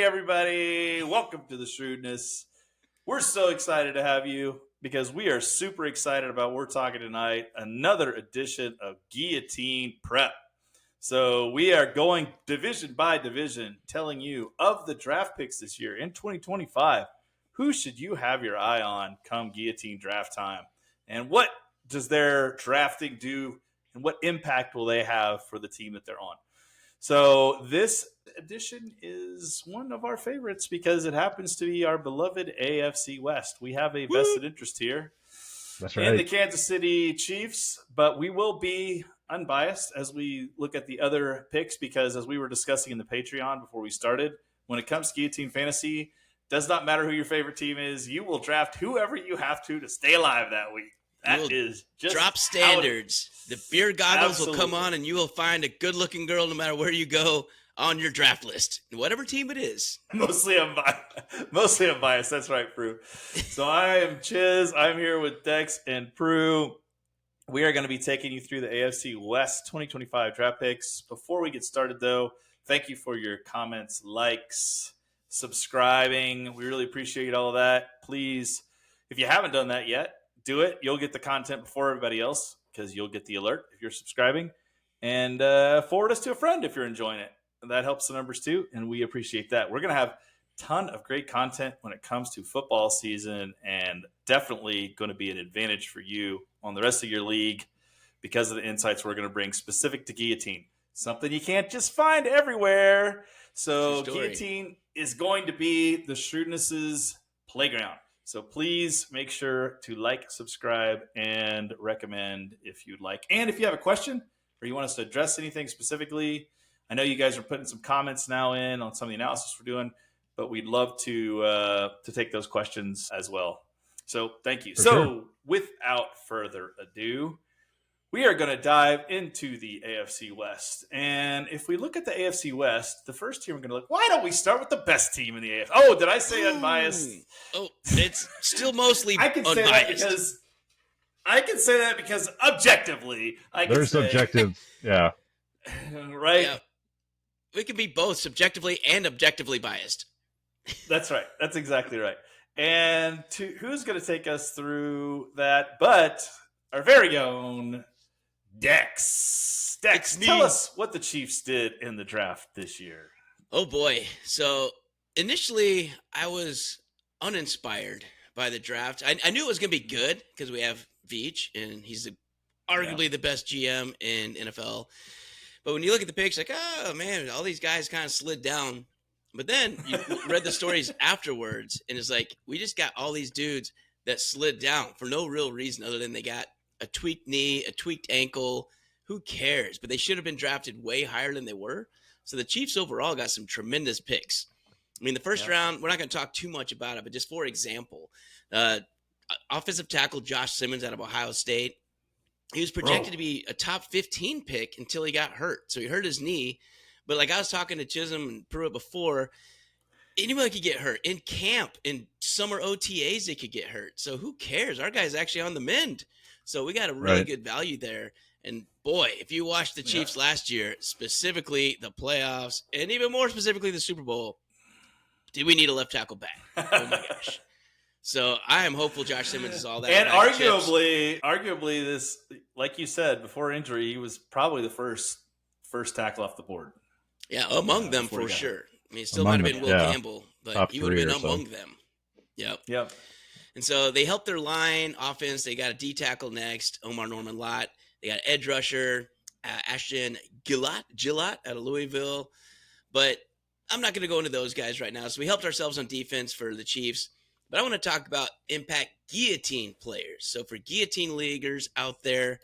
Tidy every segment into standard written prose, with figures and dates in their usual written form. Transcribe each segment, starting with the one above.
Hey, everybody. Welcome to the Shrewdness. We're so excited to have you because we are super excited about what we're talking tonight. Another edition of Guillotine Prep. So we are going division by division, telling you of the draft picks this year in 2025. Who should you have your eye on come Guillotine draft time? And what does their drafting do? And what impact will they have for the team that they're on? So this edition is one of our favorites because it happens to be our beloved AFC West. We have a vested interest here in the Kansas City Chiefs, but we will be unbiased as we look at the other picks because as we were discussing in the Patreon before we started, when it comes to Guillotine Fantasy, does not matter who your favorite team is. You will draft whoever you have to stay alive that week. That is just drop standards. The beer goggles Absolutely. will come on, and you will find a good-looking girl no matter where you go on your draft list, whatever team it is. Mostly unbiased. That's right, Prue. So I am Chiz. I'm here with Dex and Prue. We are going to be taking you through the AFC West 2025 draft picks. Before we get started, though, thank you for your comments, likes, subscribing. We really appreciate all of that. Please, if you haven't done that yet, do it. You'll get the content before everybody else because you'll get the alert if you're subscribing. And forward us to a friend if you're enjoying it. That helps the numbers too, and we appreciate that. We're going to have a ton of great content when it comes to football season and definitely going to be an advantage for you on the rest of your league because of the insights we're going to bring specific to Guillotine. Something you can't just find everywhere. So Guillotine is going to be the Shrewdness's playground. So please make sure to like, subscribe, and recommend if you'd like. And if you have a question or you want us to address anything specifically, I know you guys are putting some comments now in on some of the analysis we're doing, but we'd love to take those questions as well. So thank you. Without further ado, we are going to dive into the AFC West. And if we look at the AFC West, the first team we're going to look, why don't we start with the best team in the AFC? Oh, did I say unbiased? Oh, it's still mostly I can unbiased. I can say that because objectively, they're subjective. Yeah. Right? Yeah. We can be both subjectively and objectively biased. That's right. That's exactly right. And who's going to take us through that? But our very own Dex. Dex, tell us what the Chiefs did in the draft this year. Oh, boy. So initially, I was uninspired by the draft. I knew it was going to be good because we have Veach, and he's arguably the best GM in NFL. But when you look at the picks, like, oh, man, all these guys kind of slid down. But then you read the stories afterwards, and it's like, we just got all these dudes that slid down for no real reason other than they got a tweaked knee, a tweaked ankle. Who cares? But they should have been drafted way higher than they were. So the Chiefs overall got some tremendous picks. I mean, the first round, we're not going to talk too much about it, but just for example, offensive tackle Josh Simmons out of Ohio State. He was projected to be a top 15 pick until he got hurt. So he hurt his knee. But like I was talking to Chisholm and Pruitt before, anybody could get hurt. In camp, in summer OTAs, they could get hurt. So who cares? Our guy's actually on the mend. So we got a really good value there. And boy, if you watched the Chiefs last year, specifically the playoffs, and even more specifically the Super Bowl, did we need a left tackle back? Oh my gosh. So I am hopeful Josh Simmons is all that. And arguably this, like you said, before injury, he was probably the first tackle off the board. Yeah, among them for sure. I mean, it still might have been Will Campbell, but Top he would have been among so. them. Yep. Yep. And so they helped their line offense. They got a D tackle next, Omar Norman Lott. They got edge rusher, Ashton Gillott out of Louisville. But I'm not going to go into those guys right now. So we helped ourselves on defense for the Chiefs. But I want to talk about impact Guillotine players. So for Guillotine leaguers out there,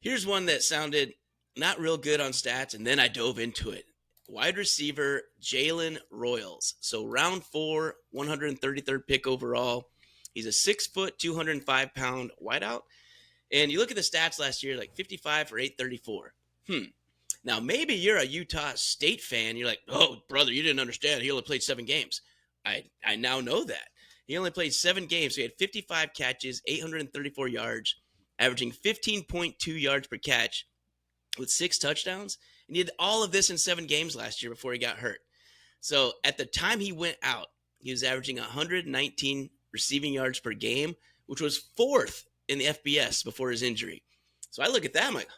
here's one that sounded not real good on stats, and then I dove into it. Wide receiver Jalen Royals. So round 4, 133rd pick overall. He's a 6 foot, 205 pound wideout. And you look at the stats last year, like 55 for 834. Now, maybe you're a Utah State fan. You're like, oh, brother, you didn't understand. He only played 7 games. I now know that. He only played 7 games. So he had 55 catches, 834 yards, averaging 15.2 yards per catch with 6 touchdowns. And he did all of this in 7 games last year before he got hurt. So at the time he went out, he was averaging 119 receiving yards per game, which was fourth in the FBS before his injury. So I look at that, I'm like,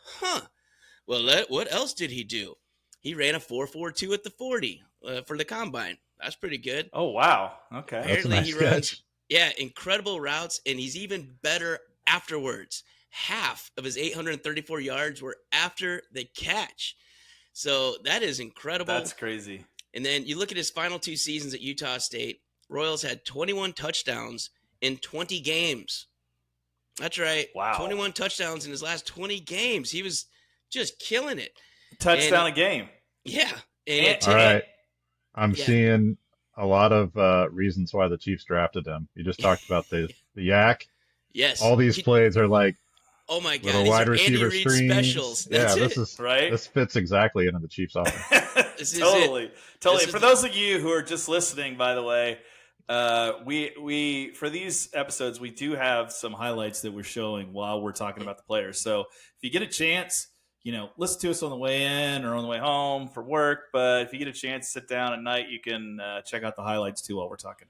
well, what else did he do? He ran a 4.42 at the 40 for the combine. That's pretty good. Oh, wow. Okay. Apparently That's a nice he runs, catch. incredible routes, and he's even better afterwards. Half of his 834 yards were after the catch. So that is incredible. That's crazy. And then you look at his final 2 seasons at Utah State. Royals had 21 touchdowns in 20 games. That's right. Wow. 21 touchdowns in his last 20 games. He was just killing it. Touchdown a game. Yeah. And All right. I'm Yeah. seeing a lot of reasons why the Chiefs drafted him. You just talked about the yak. Yes. All these plays are like Oh my God. little These wide are Andy receiver Reid screens. specials. Yeah, That's this it. is Right? This fits exactly into the Chiefs offense. This is Totally. it. Totally. This For is those of you who are just listening, by the way, we for these episodes, we do have some highlights that we're showing while we're talking about the players. So if you get a chance, listen to us on the way in or on the way home for work. But if you get a chance to sit down at night, you can check out the highlights too while we're talking.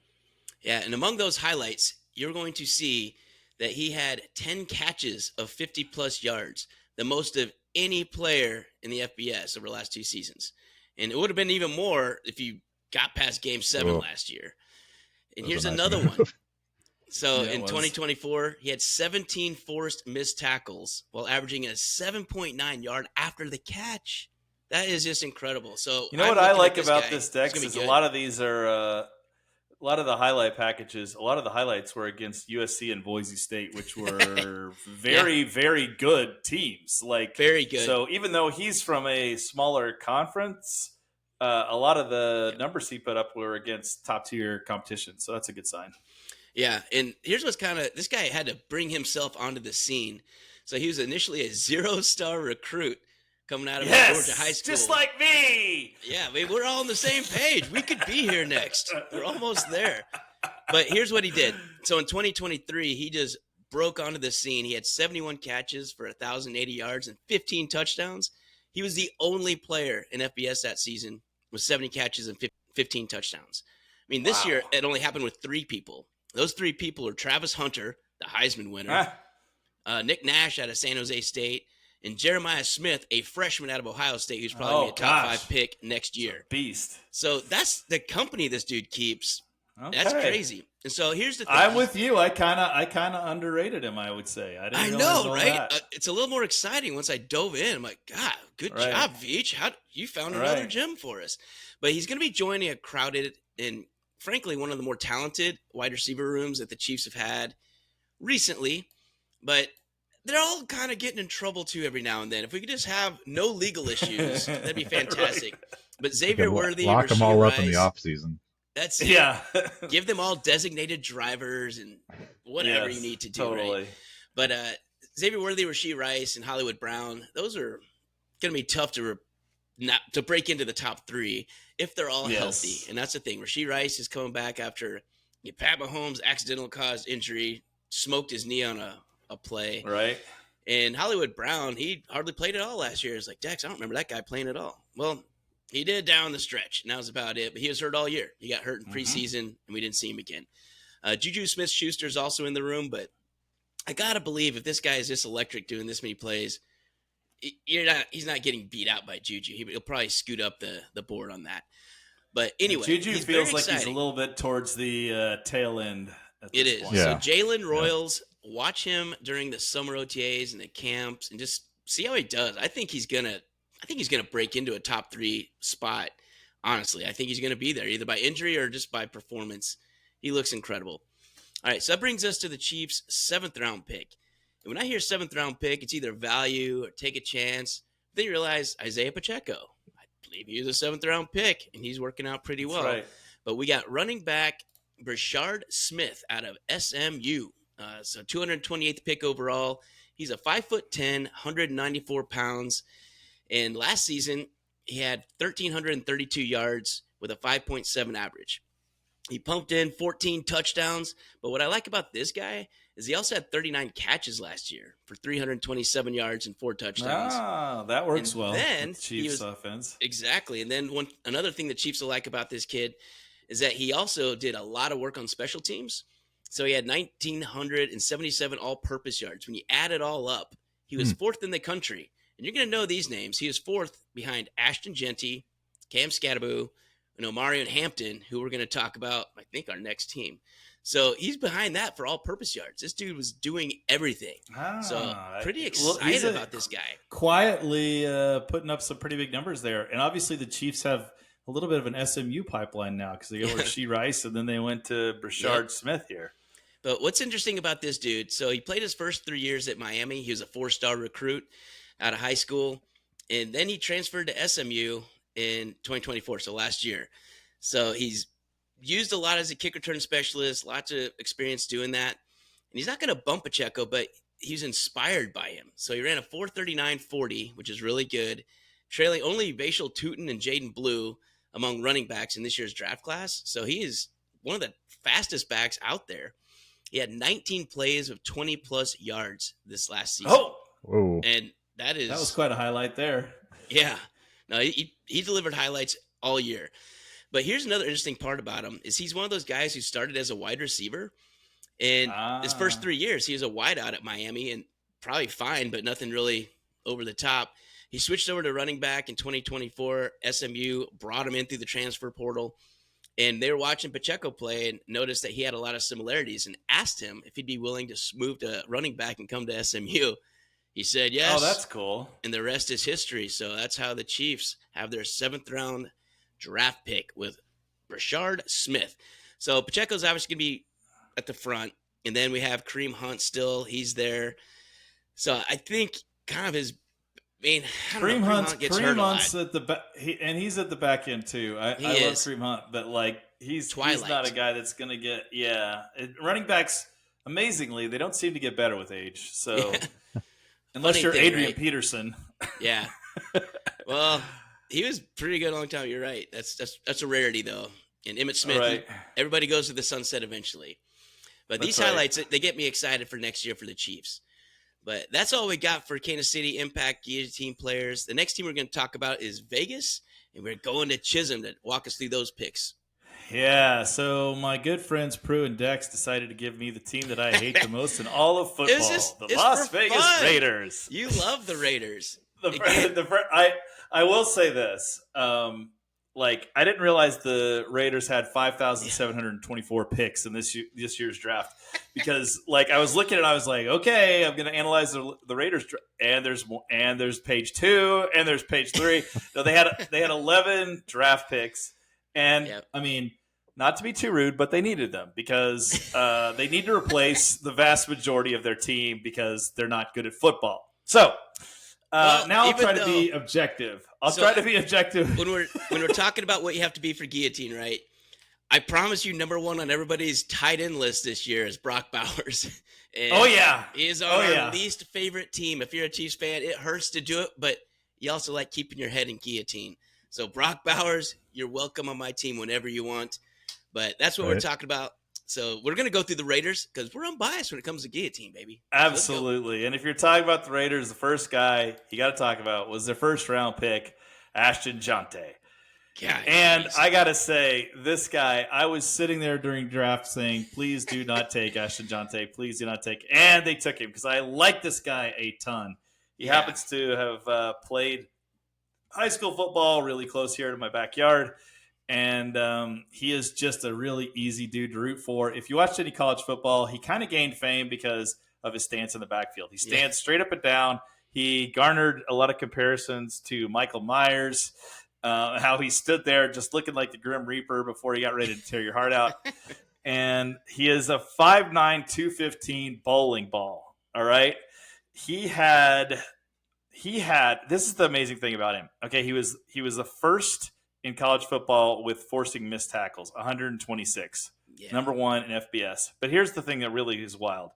Yeah, and among those highlights, you're going to see that he had 10 catches of 50-plus yards, the most of any player in the FBS over the last 2 seasons. And it would have been even more if you got past Game 7 last year. And here's another one. So Yeah, in 2024, he had 17 forced missed tackles while averaging a 7.9 yard after the catch. That is just incredible. So You know I'm what I looking like at this about guy. this, He's Dex, gonna be is a good. lot of these are a lot of the highlight packages. A lot of the highlights were against USC and Boise State, which were very, very good teams. Like Very good. So even though he's from a smaller conference, a lot of the numbers he put up were against top tier competition. So that's a good sign. Yeah, and here's what's this guy had to bring himself onto the scene. So he was initially a 0-star recruit coming out of Georgia high school. Just like me. Yeah, we're all on the same page. We could be here next. We're almost there. But here's what he did. So in 2023, he just broke onto the scene. He had 71 catches for 1,080 yards and 15 touchdowns. He was the only player in FBS that season with 70 catches and 15 touchdowns. I mean, this year it only happened with 3 people. Those 3 people are Travis Hunter, the Heisman winner, Nick Nash out of San Jose State, and Jeremiah Smith, a freshman out of Ohio State, who's probably a top 5 pick next year. Beast. So that's the company this dude keeps. Okay. That's crazy. And so here's the thing. I'm with you. I kind of underrated him, I would say. I know, realize all right? that. It's a little more exciting once I dove in. I'm like, God, good job, Veach. How you found another gem for us? But he's going to be joining a crowded and, frankly, one of the more talented wide receiver rooms that the Chiefs have had recently. But they're all kind of getting in trouble, too, every now and then. If we could just have no legal issues, that'd be fantastic. But Xavier Worthy, lock them Rasheed all up Rice, in the offseason. That's it. Yeah. Give them all designated drivers and whatever you need to do. Totally. Right? But Xavier Worthy, Rasheed Rice, and Hollywood Brown, those are going to be tough to break into the top 3 if they're all healthy. And that's the thing. Rasheed Rice is coming back after Pat Mahomes accidental caused injury, smoked his knee on a play. Right. And Hollywood Brown, he hardly played at all last year. It's like, Dex, I don't remember that guy playing at all. Well, he did down the stretch, and that was about it. But he was hurt all year. He got hurt in preseason, and we didn't see him again. Juju Smith-Schuster is also in the room, but I got to believe if this guy is this electric doing this many plays, he's not getting beat out by Juju. He'll probably scoot up the board on that. But anyway, Juju he's feels very like he's a exciting. little bit towards the tail end. It is. Point. Yeah. So Jalen Royals, watch him during the summer OTAs and the camps, and just see how he does. I think he's gonna break into a top 3 spot. Honestly, I think he's gonna be there either by injury or just by performance. He looks incredible. All right, so that brings us to the Chiefs' 7th round pick. And when I hear 7th round pick, it's either value or take a chance. Then you realize Isaiah Pacheco. I believe he was a 7th round pick, and he's working out pretty well. That's right. But we got running back Brashard Smith out of SMU. So 228th pick overall. He's a 5'10", 194 pounds. And last season, he had 1,332 yards with a 5.7 average. He pumped in 14 touchdowns. But what I like about this guy is he also had 39 catches last year for 327 yards and 4 touchdowns. Ah, that works And well. then with Chiefs offense. Exactly. And then another thing the Chiefs will like about this kid is that he also did a lot of work on special teams. So he had 1,977 all-purpose yards. When you add it all up, he was fourth in the country. And you're going to know these names. He was fourth behind Ashton Jeanty, Cam Scadaboo, and Omarion Hampton, who we're going to talk about, I think, our next team. So he's behind that for all-purpose yards. This dude was doing everything. So pretty excited about this guy. Quietly putting up some pretty big numbers there. And obviously the Chiefs have a little bit of an SMU pipeline now because they go with Rasheed Rice and then they went to Brashard Smith here. But what's interesting about this dude, so he played his first 3 years at Miami. He was a 4-star recruit out of high school. And then he transferred to SMU in 2024, so last year. So he's used a lot as a kick return specialist, lots of experience doing that. And he's not going to bump Pacheco, but he's inspired by him. So he ran a 4.39.40, which is really good, trailing only Vachel Tootin and Jaden Blue among running backs in this year's draft class. So he is one of the fastest backs out there. He had 19 plays of 20-plus yards this last season. Whoa. And that was quite a highlight there. Yeah. No, he delivered highlights all year. But here's another interesting part about him is he's one of those guys who started as a wide receiver. And his first 3 years, he was a wideout at Miami and probably fine, but nothing really over the top. He switched over to running back in 2024. SMU brought him in through the transfer portal. And they were watching Pacheco play and noticed that he had a lot of similarities and asked him if he'd be willing to move to running back and come to SMU. He said yes. Oh, that's cool. And the rest is history. So that's how the Chiefs have their 7th-round draft pick with Brashard Smith. So Pacheco's obviously going to be at the front. And then we have Kareem Hunt still. He's there. So I think kind of his – Kareem Hunt's at the back, he's at the back end too. I love Kareem Hunt, but he's not a guy that's going to get running backs. Amazingly, they don't seem to get better with age. So unless you're Adrian Peterson, yeah. Well, he was pretty good a long time. You're right. That's a rarity though. And Emmitt Smith, everybody goes to the sunset eventually. But these highlights, they get me excited for next year for the Chiefs. But that's all we got for Kansas City Impact Guillotine players. The next team we're going to talk about is Vegas, and we're going to Chisholm to walk us through those picks. Yeah, so my good friends Prue and Dex decided to give me the team that I hate the most in all of football, the Las Vegas Raiders. You love the Raiders. I will say this. I didn't realize the Raiders had 5,724 picks in this year's draft because I was looking and I was like, okay, I'm going to analyze the Raiders and there's page 2 and there's page 3. No, they had 11 draft picks and I mean, not to be too rude, but they needed them because they need to replace the vast majority of their team because they're not good at football. So now I'll try to be objective. When we're talking about what you have to be for Guillotine, right? I promise you, number one on everybody's tight end list this year is Brock Bowers. And he is our least favorite team. If you're a Chiefs fan, it hurts to do it, but you also like keeping your head in Guillotine. So Brock Bowers, you're welcome on my team whenever you want. But that's what we're talking about. So we're going to go through the Raiders because we're unbiased when it comes to Guillotine, baby. Absolutely. And if you're talking about the Raiders, the first guy you got to talk about was their first-round pick, Ashton Jeanty. And I got to say, this guy, I was sitting there during draft saying, please do not take Ashton Jeanty. Please do not take. And they took him because I like this guy a ton. He happens to have played high school football really close here to my backyard. And he is just a really easy dude to root for. If you watched any college football, he kind of gained fame because of his stance in the backfield. He stands straight up and down. He garnered a lot of comparisons to Michael Myers, how he stood there just looking like the Grim Reaper before he got ready to tear your heart out. And he is a 5'9", 215 bowling ball. All right. He had this is the amazing thing about him. Okay, he was the first in college football with forcing missed tackles, 126. Number one in FBS. But here's the thing that really is wild.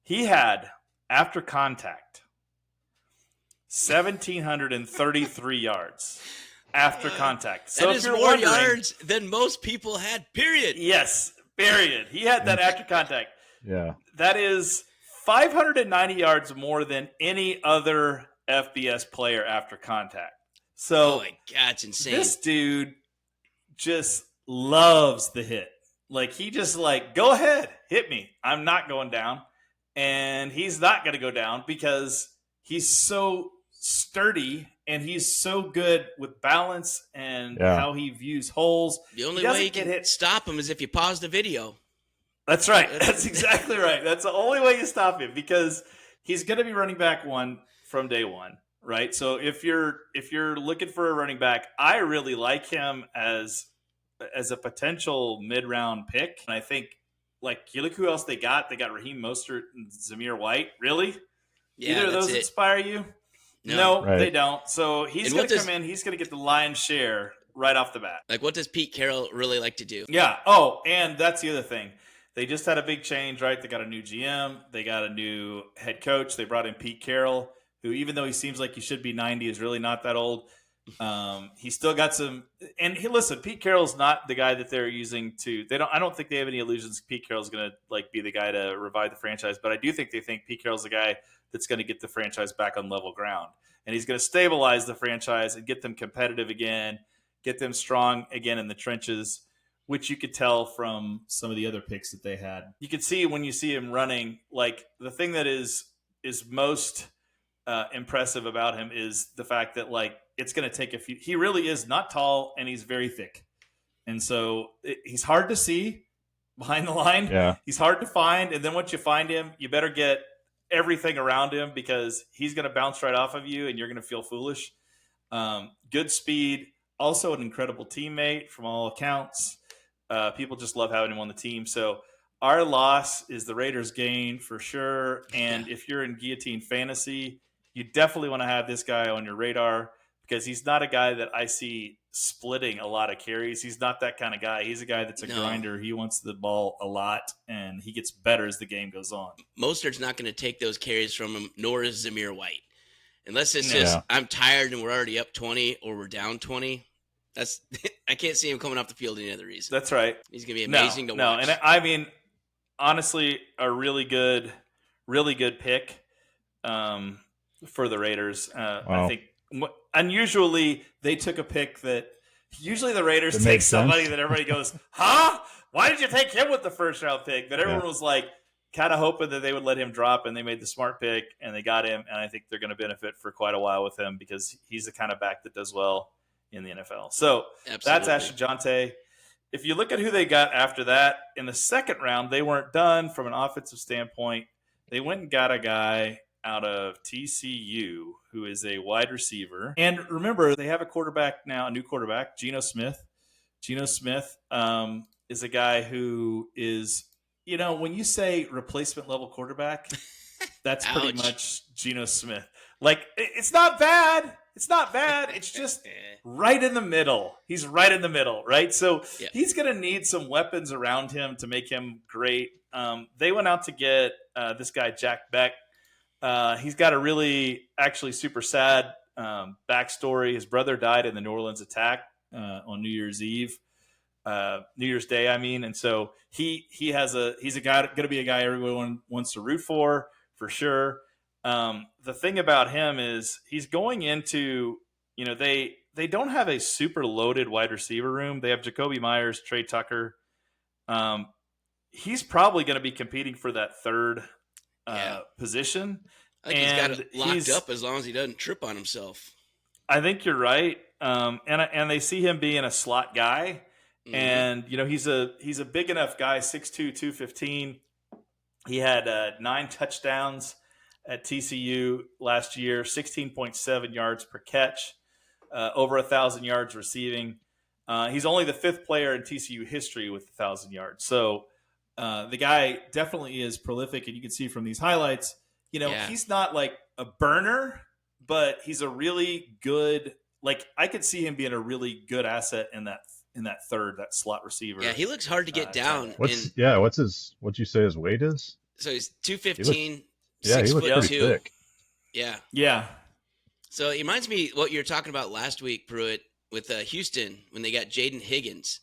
He had, after contact, 1,733 yards after contact. So that is more yards than most people had, period. Yes, period. He had that after contact. Yeah. That is 590 yards more than any other FBS player after contact. So Oh my God, it's insane. this dude just loves the hit. Like, he just like, go ahead, hit me. I'm not going down. And he's not going to go down because he's so sturdy and he's so good with balance and how he views holes. The only way you can stop him is if you pause the video. That's right. That's exactly right. That's the only way you stop him, because he's going to be running back one from day one, right? So if you're looking for a running back, I really like him as a potential mid-round pick. And I think, like, you look who else they got. They got Raheem Mostert and Zamir White. Really? Yeah, either of those inspire you? No, they don't. So he's going to come in. He's going to get the lion's share right off the bat. Like, what does Pete Carroll really like to do? Yeah. Oh, and that's the other thing. They just had a big change, right? They got a new GM. They got a new head coach. They brought in Pete Carroll, who, even though he seems like he should be 90, is really not that old. He's still got some. And listen, Pete Carroll's not the guy that they're using to. I don't think they have any illusions Pete Carroll's going to like be the guy to revive the franchise. But I do think they think Pete Carroll's the guy that's going to get the franchise back on level ground, and he's going to stabilize the franchise and get them competitive again, get them strong again in the trenches, which you could tell from some of the other picks that they had. You could see when you see him running, like, the thing that is most impressive about him is the fact that, like, it's going to take a few. He really is not tall, and he's very thick. And so he's hard to see behind the line. Yeah. He's hard to find. And then once you find him, you better get everything around him, because he's going to bounce right off of you and you're going to feel foolish. Good speed, also an incredible teammate from all accounts. People just love having him on the team. So our loss is the Raiders' gain for sure. And if you're in Guillotine Fantasy, you definitely want to have this guy on your radar, because he's not a guy that I see splitting a lot of carries. He's not that kind of guy. He's a guy that's a grinder. He wants the ball a lot, and he gets better as the game goes on. Mostert's not going to take those carries from him, nor is Zamir White. Unless it's just, I'm tired and we're already up 20 or we're down 20. That's I can't see him coming off the field any other reason. That's right. He's going to be amazing to watch. And I mean, honestly, a really good pick for the Raiders. I think unusually they took a pick that usually the Raiders take somebody that everybody goes, huh? Why did you take him with the first round pick? But everyone was like kind of hoping that they would let him drop, and they made the smart pick and they got him. And I think they're going to benefit for quite a while with him, because he's the kind of back that does well in the NFL. So that's Ashton Jeanty. If you look at who they got after that, in the second round, they weren't done from an offensive standpoint. They went and got a guy out of TCU who is a wide receiver. And remember, they have a quarterback now, a new quarterback, Geno Smith. Geno Smith is a guy who is, when you say replacement level quarterback, that's pretty much Geno Smith. Like, it's not bad. It's not bad. It's just right in the middle. He's right in the middle, right? So he's going to need some weapons around him to make him great. They went out to get this guy, Jack Beck. He's got a really, actually super sad backstory. His brother died in the New Orleans attack on New Year's Day, I mean. And so he's a guy, going to be a guy everyone wants to root for sure. The thing about him is he's going into, they don't have a super loaded wide receiver room. They have Jacoby Myers, Trey Tucker. He's probably going to be competing for that third position. I think he's got it locked up as long as he doesn't trip on himself. I think you're right. And they see him being a slot guy. Mm-hmm. And, he's a big enough guy, 6'2", 215. He had 9 touchdowns at TCU last year, 16.7 yards per catch, over 1,000 yards receiving. He's only the 5th player in TCU history with 1,000 yards. So the guy definitely is prolific, and you can see from these highlights, he's not like a burner, but he's a really good, like, I could see him being a really good asset in that third, that slot receiver. Yeah, he looks hard to get down. What'd you say his weight is? So he's 215. He looks pretty thick. Yeah. Yeah. So it reminds me what you were talking about last week, Pruitt, with Houston when they got Jaden Higgins.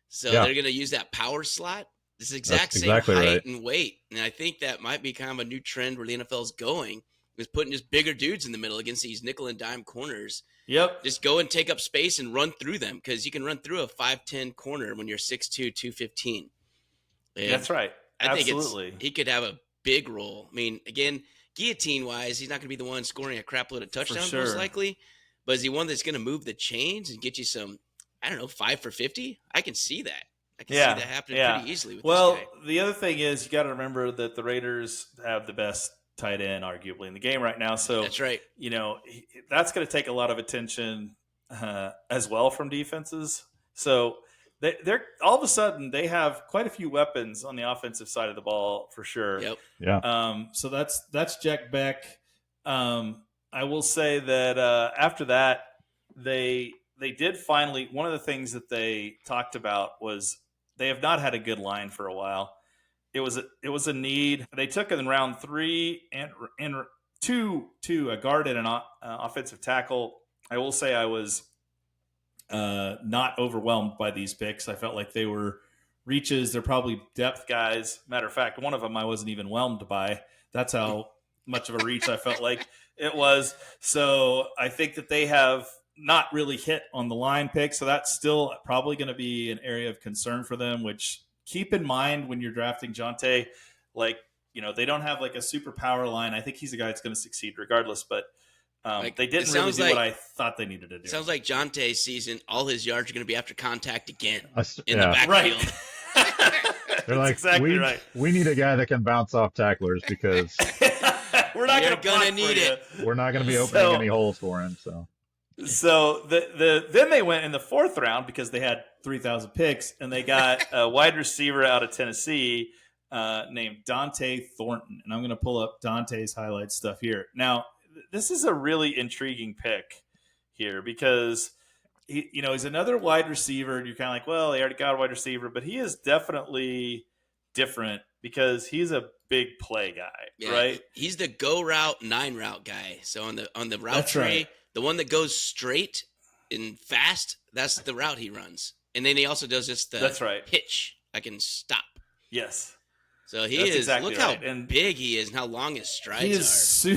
So they're going to use that power slot. This is exact That's same exactly height right. and weight. And I think that might be kind of a new trend where the NFL is going, is putting just bigger dudes in the middle against these nickel and dime corners. Yep. Just go and take up space and run through them, because you can run through a 5'10" corner when you're 6'2", 215. And That's right. I think Absolutely. he could have a big role. I mean, again, guillotine-wise, he's not going to be the one scoring a crap load of touchdowns sure. most likely. But is he one that's going to move the chains and get you some, 5 for 50? I can see that. I can see that happening pretty easily with this guy. The other thing is you got to remember that the Raiders have the best tight end arguably in the game right now. So That's right. That's going to take a lot of attention as well from defenses. So they're all of a sudden they have quite a few weapons on the offensive side of the ball for sure. Yep. Yeah. So that's Jack Beck. I will say that after that they did finally, one of the things that they talked about was they have not had a good line for a while. It was a need. They took it in round 3 and two a guard and an offensive tackle. I will say I was not overwhelmed by these picks. I felt like they were reaches. They're probably depth guys. Matter of fact, one of them I wasn't even whelmed by. That's how much of a reach I felt like it was. So I think that they have not really hit on the line pick. So that's still probably going to be an area of concern for them, which keep in mind when you're drafting Jeanty, they don't have like a super power line. I think he's a guy that's going to succeed regardless, but they didn't really do what I thought they needed to do. Sounds like Jeanty's season, all his yards are going to be after contact again in Yeah. the backfield. Right. They're like, exactly right. We need a guy that can bounce off tacklers because we're not You're going to need it. we're not going to be opening any holes for him. So then they went in the 4th round because they had 3,000 picks, and they got a wide receiver out of Tennessee named Dante Thornton. And I'm going to pull up Dante's highlight stuff here. Now, this is a really intriguing pick here because he's another wide receiver, and you're kind of like, well, they already got a wide receiver, but he is definitely different because he's a big play guy, right? He's the go route, 9 route guy. So on the route That's tree, right. the one that goes straight and fast, that's the route he runs. And then he also does just the hitch. I can stop. Yes. So look exactly how right. And big he is and how long his strides are.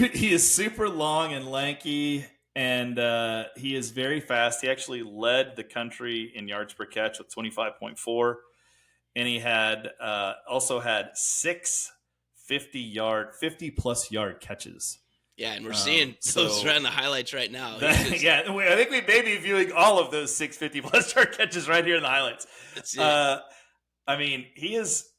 He is super long and lanky, and he is very fast. He actually led the country in yards per catch with 25.4. And he had also had 6 50-plus yard catches. Yeah, and we're seeing those right in the highlights right now. I think we may be viewing all of those 6 50-plus yard catches right here in the highlights. That's it. I mean, he's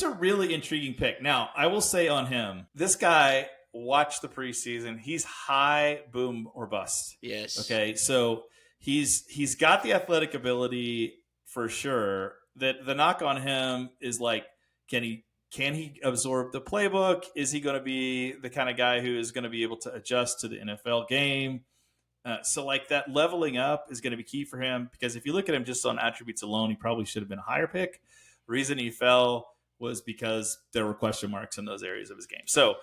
a really intriguing pick. Now, I will say on him, this guy, watch the preseason. He's high, boom, or bust. Yes. Okay, so he's got the athletic ability for sure. The knock on him is like, can he absorb the playbook? Is he going to be the kind of guy who is going to be able to adjust to the NFL game? So like that leveling up is going to be key for him, because if you look at him just on attributes alone, he probably should have been a higher pick. The reason he fell was because there were question marks in those areas of his game. So,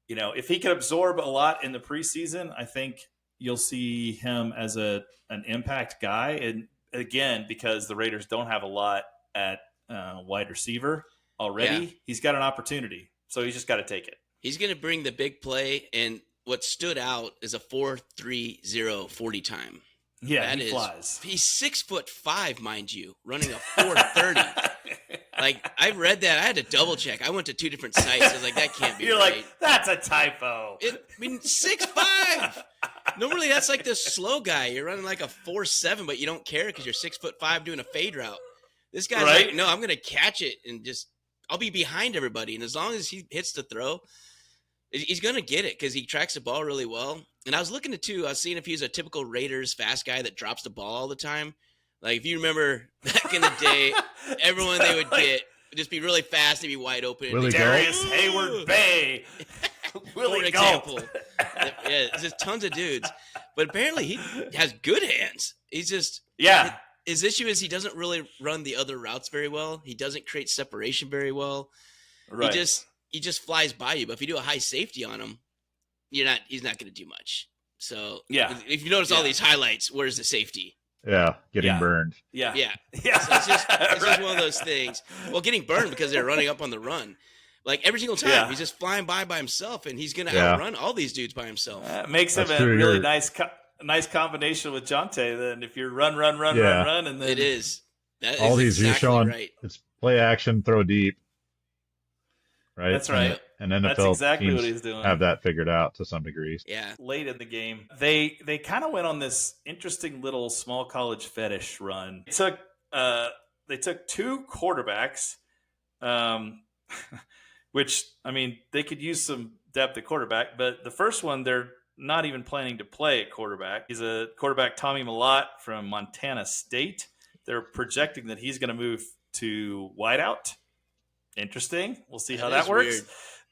if he can absorb a lot in the preseason, I think you'll see him as an impact guy. And again, because the Raiders don't have a lot at wide receiver already, he's got an opportunity. So he's just got to take it. He's going to bring the big play, and what stood out is a 4.30 40 time. Yeah, he flies. He's 6'5", mind you, running a 4.30. Like, I read that. I had to double check. I went to 2 different sites. I was like, that can't be You're right. like, that's a typo. 6'5". Normally, that's like the slow guy. You're running like a 4.7, but you don't care because you're 6'5" doing a fade route. This guy's like, no, I'm going to catch it and I'll be behind everybody. And as long as he hits the throw, he's going to get it because he tracks the ball really well. And I was looking at I was seeing if he's a typical Raiders fast guy that drops the ball all the time. Like, if you remember back in the day, everyone they would get would just be really fast. They'd be wide open. Darius Hayward Bay. For example. Yeah, there's just tons of dudes. But apparently he has good hands. He's just his issue is he doesn't really run the other routes very well. He doesn't create separation very well. Right. He just flies by you. But if you do a high safety on him, he's not going to do much. So if you notice all these highlights, where's the safety? getting Yeah. burned. Yeah. Yeah. Yeah. So it's just one of those things. Well, getting burned because they're running up on the run. Like every single time, Yeah. he's just flying by himself, and he's going to Yeah. outrun all these dudes by himself. Makes him That's a true. really You're- nice combination with Jeanty. Then if you're run, Yeah. and then It is. That All is these you're exactly showing right. it's play action, throw deep. Right? That's right. And That's NFL exactly teams what he's doing. have that figured out to some degree. Yeah. Late in the game, they kind of went on this interesting little small college fetish run. They took two quarterbacks, which I mean they could use some depth at quarterback. But the first one, they're not even planning to play at quarterback. He's a quarterback, Tommy Millott from Montana State. They're projecting that he's going to move to wideout. Interesting. We'll see how that works. Weird.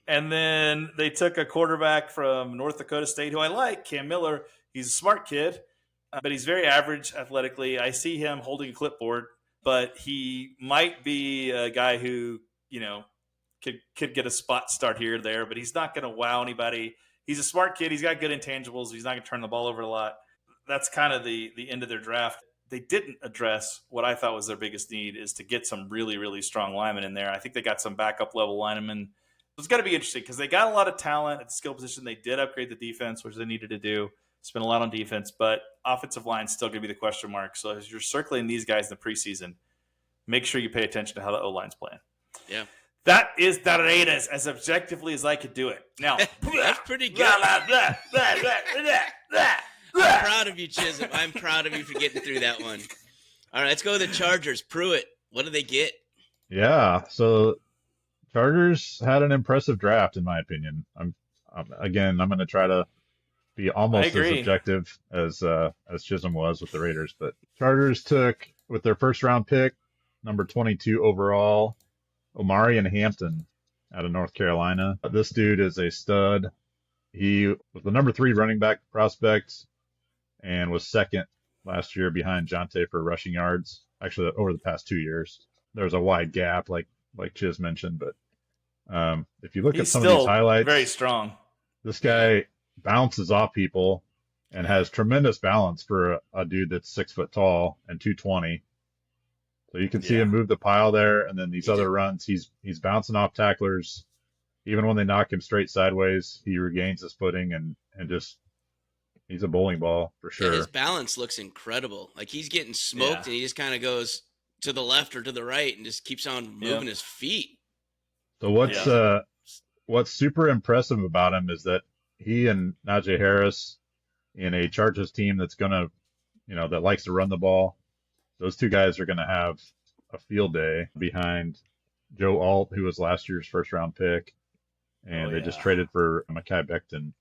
And then they took a quarterback from North Dakota State who I like, Cam Miller. He's a smart kid, but he's very average athletically. I see him holding a clipboard, but he might be a guy who, could get a spot start here or there, but he's not going to wow anybody. He's a smart kid. He's got good intangibles. He's not going to turn the ball over a lot. That's kind of the end of their draft. They didn't address what I thought was their biggest need, is to get some really, really strong linemen in there. I think they got some backup level linemen. It's going to be interesting because they got a lot of talent at the skill position. They did upgrade the defense, which they needed to do. Spend a lot on defense, but offensive line still going to be the question mark. So as you're circling these guys in the preseason, make sure you pay attention to how the O-line's playing. Yeah. That is Darenas as objectively as I could do it. Now, That's pretty good. I'm proud of you, Chisholm. I'm proud of you for getting through that one. All right, let's go to the Chargers. Pruitt, what do they get? Yeah. So Chargers had an impressive draft, in my opinion. I'm going to try to be almost as agree. objective as Chisholm was with the Raiders. But Chargers took, with their first round pick, number 22 overall, Omari and Hampton out of North Carolina. This dude is a stud. He was the number 3 running back prospect and was second last year behind Jeanty for rushing yards. Actually, over the past 2 years, there's a wide gap, like Chiz mentioned. But if you look at some of these highlights, very strong. This guy bounces off people and has tremendous balance for a dude that's 6 foot tall and 220. So you can see him move the pile there, and then these other runs, he's bouncing off tacklers. Even when they knock him straight sideways, he regains his footing and just he's a bowling ball for sure. Yeah, his balance looks incredible. Like he's getting smoked, and he just kind of goes to the left or to the right and just keeps on moving his feet. So what's super impressive about him is that he and Najee Harris in a Chargers team that's gonna, that likes to run the ball. Those two guys are going to have a field day behind Joe Alt, who was last year's first round pick. And they just traded for Mekhi Becton,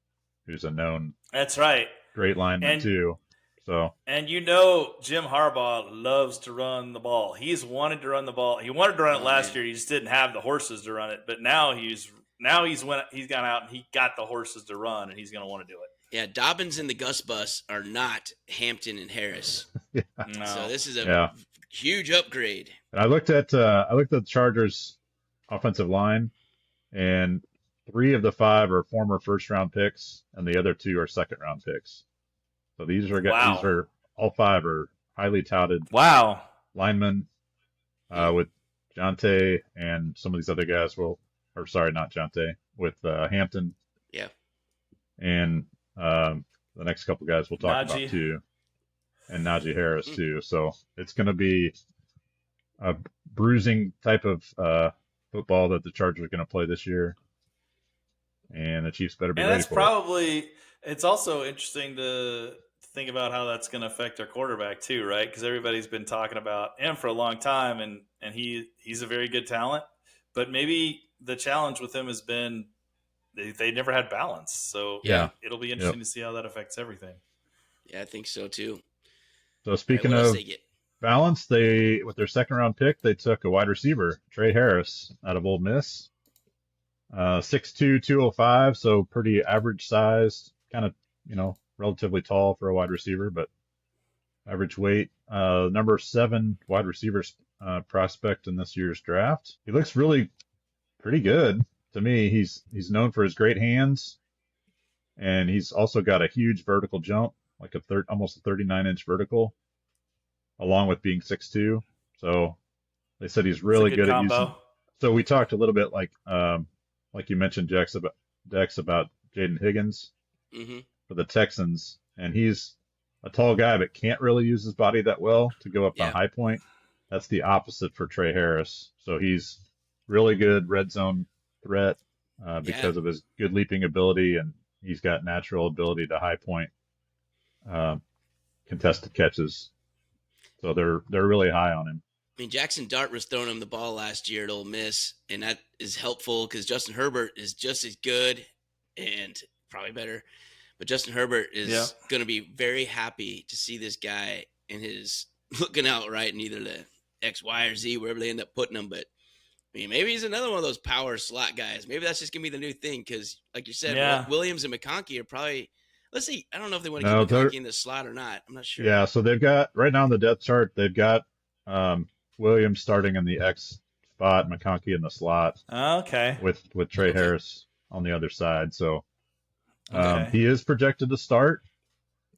who's a known That's right. great lineman too. So And Jim Harbaugh loves to run the ball. He's wanted to run the ball. He wanted to run it last year. He just didn't have the horses to run it. But now he's gone out and he got the horses to run, and he's going to want to do it. Yeah, Dobbins and the Gus Bus are not Hampton and Harris. No. So this is a huge upgrade. And I looked at the Chargers offensive line, and 3 of the 5 are former first round picks, and the other 2 are second round picks. So these are all 5 are highly touted linemen with Jeanty and some of these other guys. Not Jeanty, with Hampton. Yeah. And the next couple guys we'll talk Najee. about too, and Najee Harris too. So it's going to be a bruising type of football that the Chargers are going to play this year, and the Chiefs better be ready for it. It's also interesting to think about how that's going to affect their quarterback too, right? Because everybody's been talking about him for a long time, and he's a very good talent, but maybe the challenge with him has been they never had balance. So it'll be interesting to see how that affects everything. Yeah, I think so too. So speaking of balance, with their second round pick, they took a wide receiver, Trey Harris, out of Ole Miss. 6'2", 205, so pretty average size, kind of, relatively tall for a wide receiver, but average weight. Number 7 wide receiver prospect in this year's draft. He looks really pretty good. To me, he's known for his great hands, and he's also got a huge vertical jump, like almost a 39-inch vertical. along with being 6'2". So they said he's It's a really good good at combo. using. So we talked a little bit like you mentioned, Dex about Jaden Higgins Mm-hmm. for the Texans, and he's a tall guy but can't really use his body that well to go up on Yeah. high point. That's the opposite for Trey Harris. So he's really good red zone threat because of his good leaping ability, and he's got natural ability to high point contested catches. So they're really high on him. I mean, Jackson Dart was throwing him the ball last year at Ole Miss, and that is helpful because Justin Herbert is just as good and probably better. But Justin Herbert is going to be very happy to see this guy and his looking out right in either the X, Y, or Z, wherever they end up putting him. But I mean, maybe he's another one of those power slot guys. Maybe that's just going to be the new thing because, like you said, Williams and McConkey are probably – let's see. I don't know if they want to keep McConkey in the slot or not. I'm not sure. Yeah, so they've got – right now on the depth chart, they've got Williams starting in the X spot, McConkey in the slot. Okay. With Trey Harris on the other side. So he is projected to start.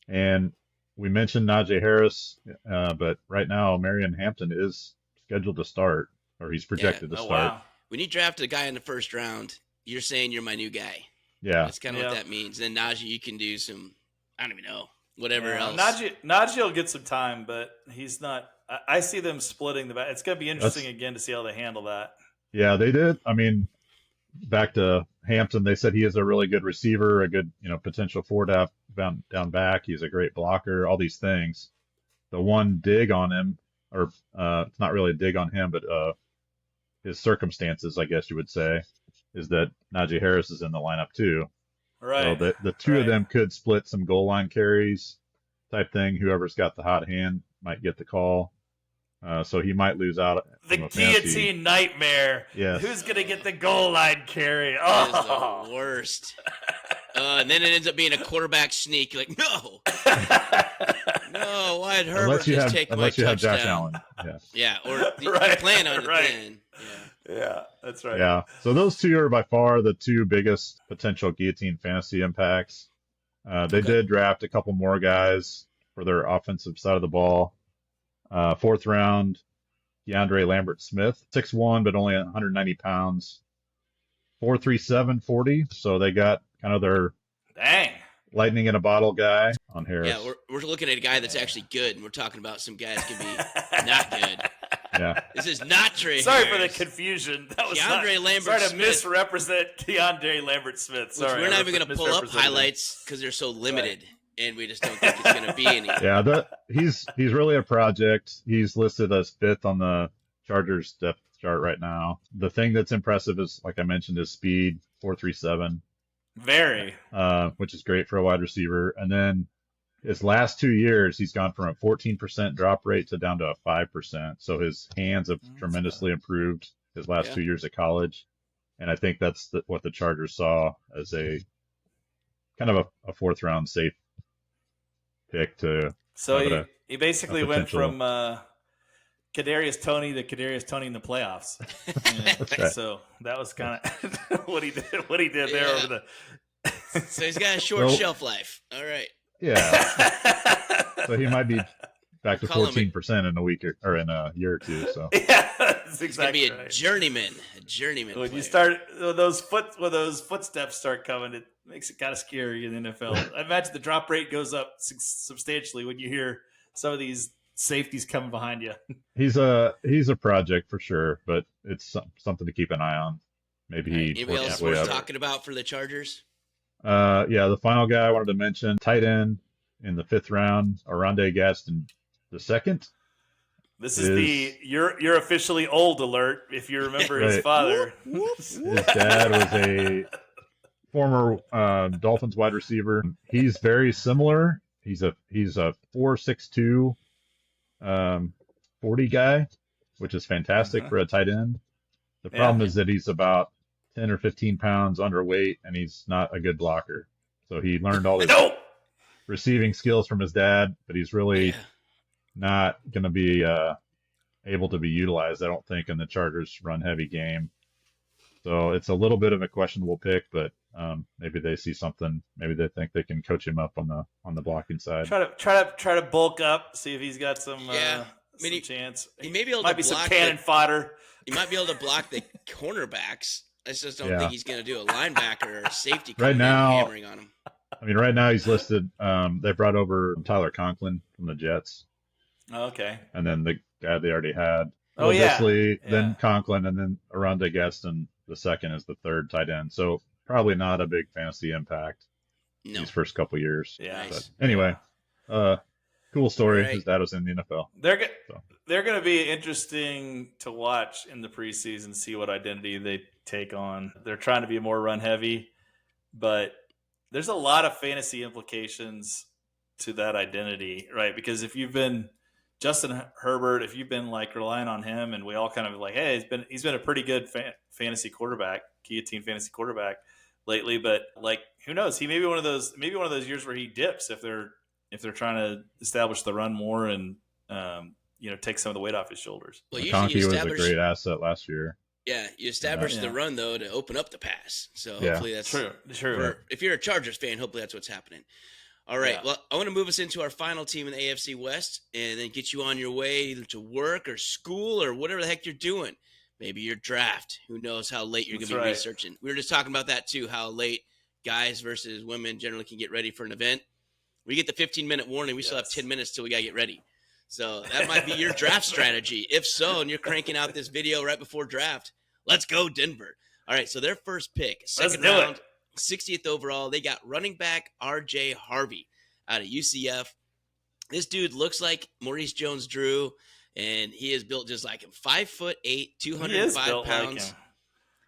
And we mentioned Najee Harris, but right now Marion Hampton is scheduled to start, or he's projected to start. Wow. When you draft a guy in the first round, you're saying you're my new guy. Yeah. That's kind of what that means. Then Najee, you can do some, I don't even know, whatever else. Najee will get some time, but he's not. I see them splitting the back. It's going to be interesting again to see how they handle that. Yeah, they did. I mean, back to Hampton, they said he is a really good receiver, a good, potential down back. He's a great blocker, all these things. The one dig on him, or it's not really a dig on him, but his circumstances, I guess you would say, is that Najee Harris is in the lineup too. Right. So the two of them could split some goal line carries type thing. Whoever's got the hot hand might get the call. So he might lose out. The guillotine nightmare. Yes. Who's going to get the goal line carry? That is the worst. And then it ends up being a quarterback sneak. You're like, no. No, why'd Herbert just take my touchdown? Unless you have Josh Allen. Yeah, or you plan on it then. Yeah, that's right. Yeah, so those two are by far the two biggest potential guillotine fantasy impacts. They did draft a couple more guys for their offensive side of the ball. Fourth round, DeAndre Lambert-Smith, 6'1", but only 190 pounds, 4.37 40. So they got kind of their lightning in a bottle guy on Harris. Yeah, we're looking at a guy that's actually good, and we're talking about some guys could be not good. Yeah. This is not Trey Sorry Harris. for the confusion. That was DeAndre Lambert-Smith. Sorry to misrepresent DeAndre Lambert-Smith. Sorry. We're not even going to pull up highlights because they're so limited, and we just don't think it's going to be any. Yeah, he's really a project. He's listed as fifth on the Chargers depth chart right now. The thing that's impressive is, like I mentioned, his speed, 4.37. Very. Which is great for a wide receiver. And then his last 2 years, he's gone from a 14% drop rate to down to a 5%. So his hands have tremendously improved his last 2 years at college. And I think that's what the Chargers saw as a kind of a fourth round safe pick to. So he basically went from Kadarius Toney to Kadarius Toney in the playoffs. Right. So that was kind of what he did there over the. So he's got a short shelf life. All right. Yeah. So he might be back to 14% in a week or in a year or two. So yeah, that's exactly he's gonna be a journeyman. When player. You start when those footsteps start coming, it makes it kind of scary in the NFL. I imagine the drop rate goes up substantially when you hear some of these safeties coming behind you. He's a project for sure, but it's something to keep an eye on. Maybe he. Anybody else worth talking about for the Chargers? The final guy I wanted to mention, tight end in the fifth round, Oronde Gaston II. This is you're officially old alert if you remember his father. His dad was a former Dolphins wide receiver. He's very similar. He's a 4.62 40 guy, which is fantastic for a tight end. The problem is that he's about 10 or 15 pounds underweight, and he's not a good blocker. So he learned all his receiving skills from his dad, but he's really not going to be able to be utilized, I don't think, in the Chargers run-heavy game. So it's a little bit of a questionable pick, but Maybe they see something. Maybe they think they can coach him up on the blocking side. Try to bulk up, see if he's got some some chance. He may be able Might to be some block cannon fodder. He might be able to block the cornerbacks. I just don't Yeah. think he's going to do a linebacker or a safety Right now- hammering on him. I mean, right now he's listed. They brought over Tyler Conklin from the Jets, Okay. and then the guy they already had. Oh, yeah. Disley, Yeah. then Conklin, and then Aronde Gaston, the second, is the third tight end. So probably not a big fantasy impact No. these first couple years. Yeah. Nice. But anyway, cool story. Right. His dad was in the NFL. They're going to be interesting to watch in the preseason, see what identity they take on. They're trying to be more run heavy, but there's a lot of fantasy implications to that identity, right? Because if you've been Justin Herbert, if you've been like relying on him, and we all kind of like, hey, he's been a pretty good fantasy quarterback, Guillotine fantasy quarterback lately, but like, who knows? He may be one of those years where he dips if they're trying to establish the run more and take some of the weight off his shoulders. Well, usually McConkey you was a establish, great asset last year. yeah, you establish Yeah. the run though to open up the pass. So Yeah. hopefully that's True. if you're a Chargers fan, hopefully that's what's happening. All right. Yeah. Well, I want to move us into our final team in the AFC West and then get you on your way either to work or school or whatever the heck you're doing. Maybe your draft. Who knows how late you're going to be That's right. researching. We were just talking about that too, how late guys versus women generally can get ready for an event. We get the 15-minute warning. We still have Yes. 10 minutes till we got to get ready. So that might be your draft strategy. If so, and you're cranking out this video right before draft, let's go Denver. All right, so their first pick, second do it. round, 60th overall, they got running back R.J. Harvey out of UCF. This dude looks like Maurice Jones-Drew, and he is built just like him. 5'8", He is 205 built like pounds. him.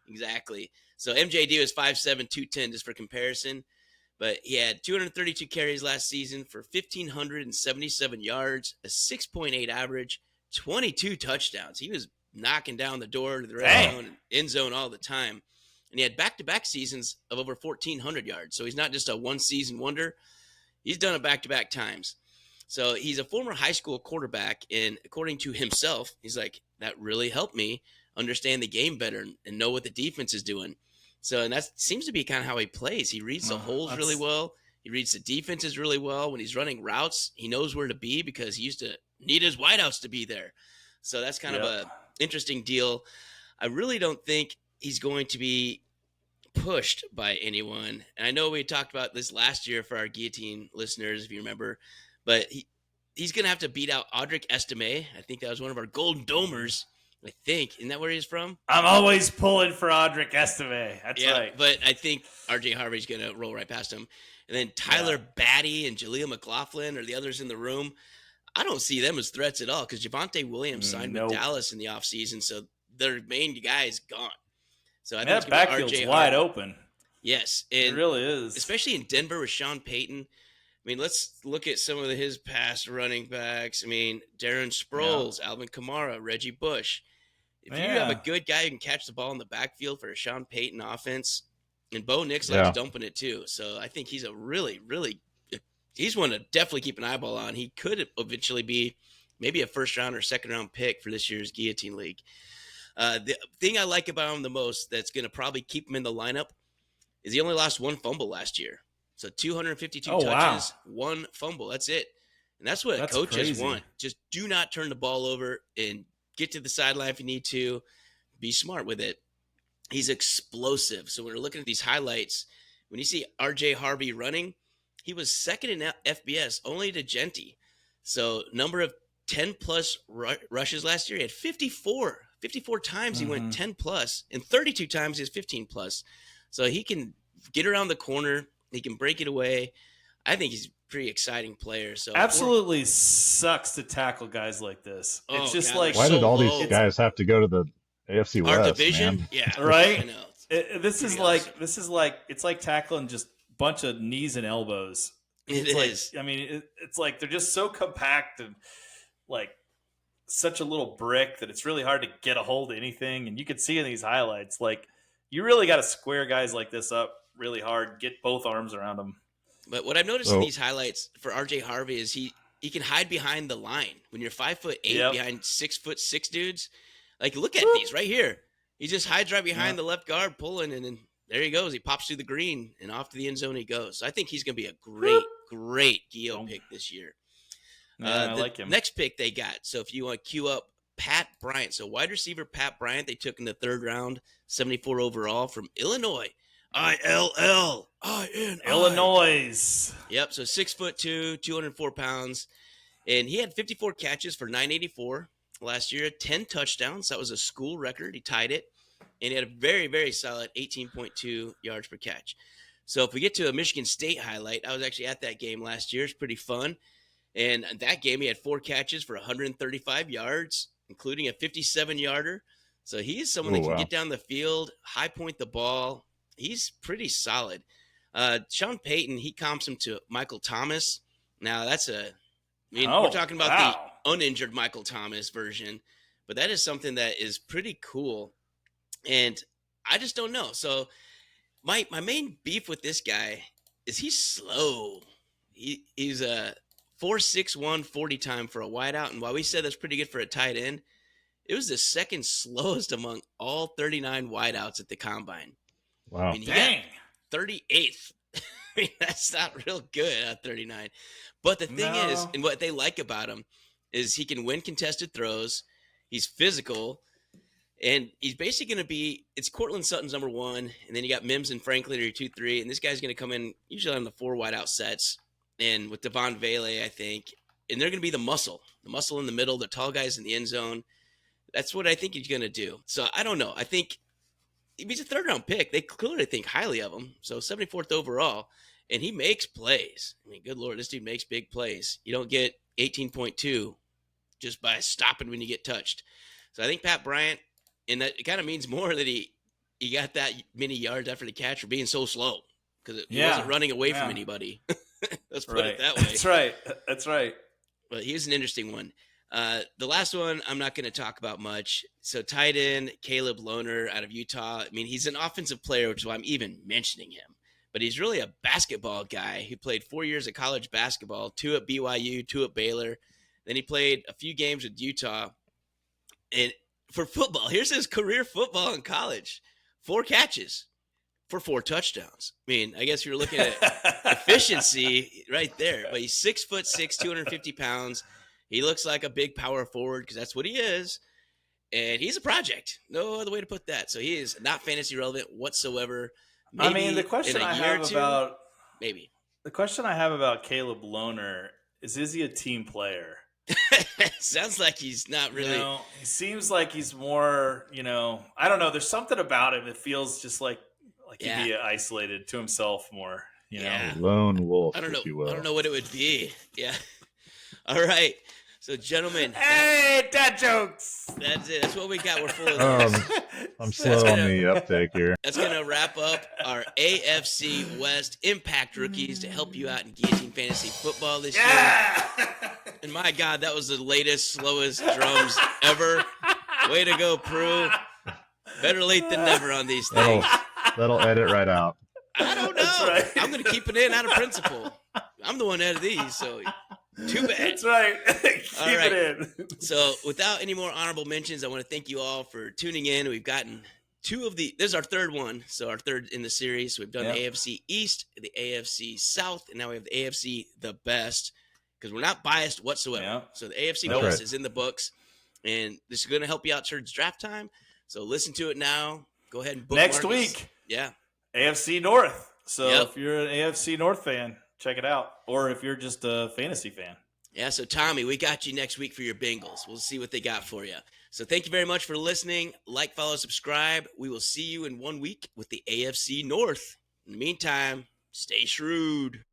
Exactly. So MJD was 5'7", 210, just for comparison. But he had 232 carries last season for 1,577 yards, a 6.8 average, 22 touchdowns. He was knocking down the door to the red Dang. zone and end zone all the time. And he had back-to-back seasons of over 1,400 yards. So he's not just a one-season wonder. He's done it back-to-back times. So he's a former high school quarterback, and according to himself, he's like, that really helped me understand the game better and know what the defense is doing. So, and that seems to be kind of how he plays. He reads the holes really well. He reads the defenses really well. When he's running routes, he knows where to be because he used to need his wideouts to be there. So that's kind of a interesting deal. I really don't think he's going to be pushed by anyone. And I know we talked about this last year for our Guillotine listeners, if you remember, but he's going to have to beat out Audric Estime. I think that was one of our Golden Domers. I think. Isn't that where he's from? I'm always pulling for Audric Estime. That's right. But I think R.J. Harvey's going to roll right past him. And then Tyler Batty and Jaleel McLaughlin are the others in the room. I don't see them as threats at all because Javonte Williams signed with Dallas in the offseason, so their main guy is gone. So I think that backfield's wide open. Yes. It And really is. especially in Denver with Sean Payton. I mean, let's look at some of his past running backs. I mean, Darren Sproles, Alvin Kamara, Reggie Bush. If you have a good guy who can catch the ball in the backfield for a Sean Payton offense, and Bo Nix likes dumping it too. So I think he's a really, really – he's one to definitely keep an eyeball on. He could eventually be maybe a first-round or second-round pick for this year's Guillotine League. The thing I like about him the most that's going to probably keep him in the lineup is he only lost one fumble last year. So 252 touches, one fumble. That's it. And that's what coaches want. Just do not turn the ball over and get to the sideline if you need to. Be smart with it. He's explosive. So when we're looking at these highlights, when you see R.J. Harvey running, he was second in FBS only to Jeanty. So number of 10-plus rushes last year, he had 54. 54 times he went 10-plus, and 32 times he was 15-plus. So he can get around the corner. He can break it away. I think he's a pretty exciting player. So absolutely sucks to tackle guys like this. It's just like why did all these guys have to go to the AFC West? Our division, man? yeah, right. I know. This is like it's like tackling just a bunch of knees and elbows. It is. I mean, it's like they're just so compact and like such a little brick that it's really hard to get a hold of anything. And you can see in these highlights, like you really got to square guys like this up really hard, get both arms around them. But what I've noticed in these highlights for R.J. Harvey is he can hide behind the line. When you're 5'8" behind 6'6" dudes, like look at these right here. He just hides right behind the left guard, pulling, and then there he goes. He pops through the green and off to the end zone he goes. So I think he's going to be a great Gio pick this year. Yeah, I like him. Next pick they got. So if you want to queue up Pat Bryant. So wide receiver Pat Bryant, they took in the 3rd round, 74 overall from Illinois. ILLINI. Illinois. Yep. So 6'2", 204 pounds. And he had 54 catches for 984 last year, 10 touchdowns. That was a school record. He tied it. And he had a very, very solid 18.2 yards per catch. So if we get to a Michigan State highlight, I was actually at that game last year. It's pretty fun. And that game, he had 4 catches for 135 yards, including a 57-yarder. So he's someone that can get down the field, high point the ball. He's pretty solid. Sean Payton, he comps him to Michael Thomas. Now, we're talking about the uninjured Michael Thomas version, but that is something that is pretty cool. And I just don't know. So my main beef with this guy is he's slow. He's a 4.61 40 time for a wideout. And while we said that's pretty good for a tight end, it was the 2nd slowest among all 39 wideouts at the combine. Wow. I mean, he got 38th. I mean, that's not real good at 39. But the thing is, and what they like about him is he can win contested throws. He's physical. And he's basically going to be – it's Cortland Sutton's number 1, and then you got Mims and Franklin are your 2-3, and this guy's going to come in usually on the 4 wideout sets, and with Devon Vele, I think, and they're going to be the muscle in the middle, the tall guys in the end zone. That's what I think he's going to do. So I don't know. I think if he's a 3rd-round pick, they clearly think highly of him, so 74th overall, and he makes plays. I mean, good Lord, this dude makes big plays. You don't get 18.2 just by stopping when you get touched. So I think Pat Bryant – and that it kind of means more that he got that many yards after the catch for being so slow because he wasn't running away from anybody. Let's put it that way. That's right. But here's an interesting one. The last one I'm not going to talk about much. So tight end Caleb Lohner out of Utah. I mean, he's an offensive player, which is why I'm even mentioning him. But he's really a basketball guy who played 4 years of college basketball, 2 at BYU, 2 at Baylor. Then he played a few games with Utah. And for football, here's his career football in college. 4 catches for 4 touchdowns. I mean, I guess you're looking at efficiency right there. But he's 6'6", 250 pounds. He looks like a big power forward because that's what he is. And he's a project. No other way to put that. So he is not fantasy relevant whatsoever. Maybe I mean, the question I have about the question I have about Caleb Lohner is he a team player? Sounds like he's not really. He seems like he's more, I don't know. There's something about him that feels just like he'd be isolated to himself more. You know, lone wolf. I don't know. If you will. I don't know what it would be. Yeah. All right. So, gentlemen. Hey, dad jokes. That's it. That's what we got. We're full of those. I'm slow on the uptake here. That's going to wrap up our AFC West Impact rookies to help you out in Guillotine Fantasy Football this year. And my God, that was the latest, slowest drums ever. Way to go, Prue. Better late than never on these things. That'll edit right out. I don't know. Right. I'm going to keep it in out of principle. I'm the one that edited these, so too bad. That's right. Keep it in. So without any more honorable mentions, I want to thank you all for tuning in. We've gotten this is our 3rd one, so our 3rd in the series. So we've done the AFC East, the AFC South, and now we have the AFC the best because we're not biased whatsoever. Yeah. So the AFC West is in the books, and this is going to help you out towards draft time. So listen to it now. Go ahead and bookmark next week. Yeah. AFC North. So if you're an AFC North fan, check it out. Or if you're just a fantasy fan. Yeah, so Tommy, we got you next week for your Bengals. We'll see what they got for you. So thank you very much for listening. Like, follow, subscribe. We will see you in 1 week with the AFC North. In the meantime, stay shrewd.